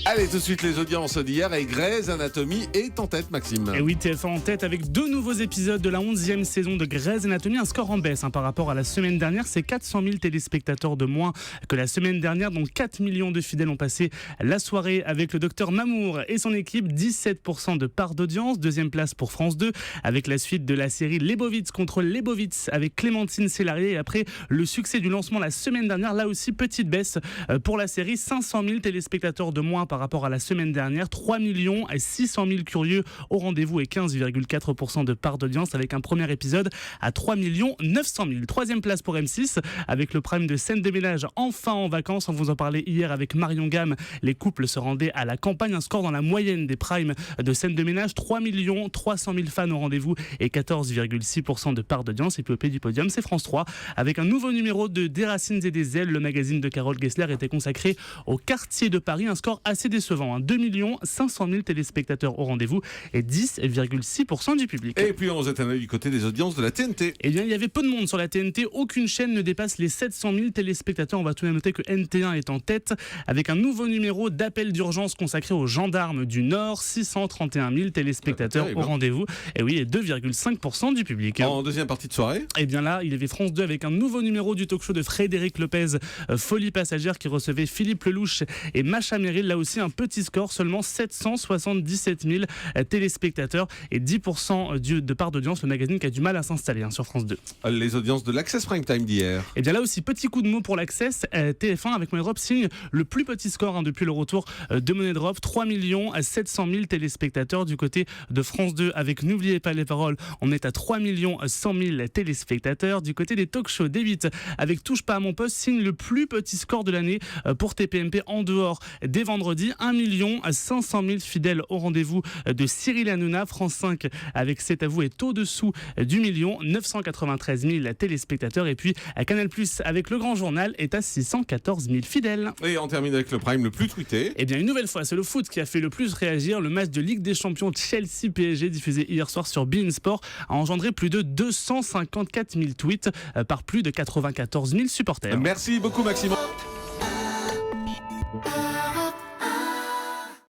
Allez, tout de suite les audiences d'hier et Grey's Anatomy est en tête, Maxime. Et oui, TF1 en tête avec 2 nouveaux épisodes de la 11e saison de Grey's Anatomy. Un score en baisse par rapport à la semaine dernière. C'est 400 000 téléspectateurs de moins que la semaine dernière, dont 4 millions de fidèles ont passé la soirée avec le docteur Mamour et son équipe. 17% de part d'audience. Deuxième place pour France 2 avec la suite de la série Lebowitz contre Lebowitz avec Clémentine Célarier. Et après le succès du lancement la semaine dernière, là aussi petite baisse pour la série. 500 000 téléspectateurs de moins par rapport à la semaine dernière. 3 600 000 curieux au rendez-vous et 15,4% de part d'audience avec un premier épisode à 3 900 000. Troisième place pour M6 avec le prime de Scène de ménage enfin en vacances. On vous en parlait hier avec Marion Gamme. Les couples se rendaient à la campagne. Un score dans la moyenne des primes de Scène de ménage. 3 300 000 fans au rendez-vous et 14,6% de part d'audience. Et puis au pied du podium, c'est France 3 avec un nouveau numéro de Des racines et des ailes. Le magazine de Carole Gessler était consacré au quartier de Paris. Un score assez décevant. 2 500 000 téléspectateurs au rendez-vous et 10,6% du public. Et puis on jette un œil du côté des audiences de la TNT. Eh bien, il y avait peu de monde sur la TNT. Aucune chaîne ne dépasse les 700 000 téléspectateurs. On va tout de même noter que NT1 est en tête avec un nouveau numéro d'appel d'urgence consacré aux gendarmes du Nord. 631 000 téléspectateurs au rendez-vous. Et oui, et 2,5% du public. En deuxième partie de soirée, eh bien là, il y avait France 2 avec un nouveau numéro du talk show de Frédéric Lopez, Folie passagère, qui recevait Philippe Lelouch et Macha Merrill. Là aussi, un petit score, seulement 777 000 téléspectateurs et 10% de part d'audience. Le magazine qui a du mal à s'installer sur France 2. Les audiences de l'Access Prime Time d'hier. Et bien là aussi, petit coup de mot pour l'Access. TF1 avec Money Drop signe le plus petit score depuis le retour de Money Drop. 3 700 000 téléspectateurs. Du côté de France 2 avec N'oubliez pas les paroles, on est à 3 100 000 téléspectateurs. Du côté des talk shows, D8 avec Touche pas à mon poste signe le plus petit score de l'année pour TPMP en dehors des vendredis. 1 500 000 fidèles au rendez-vous de Cyril Hanouna. France 5 avec C'est à vous est au-dessous du million. 993 000 téléspectateurs. Et puis Canal Plus avec Le Grand Journal est à 614 000 fidèles. Et on termine avec le prime le plus tweeté. Et bien une nouvelle fois, c'est le foot qui a fait le plus réagir. Le match de Ligue des Champions Chelsea-PSG diffusé hier soir sur beIN Sport a engendré plus de 254 000 tweets par plus de 94 000 supporters. Merci beaucoup Maxime.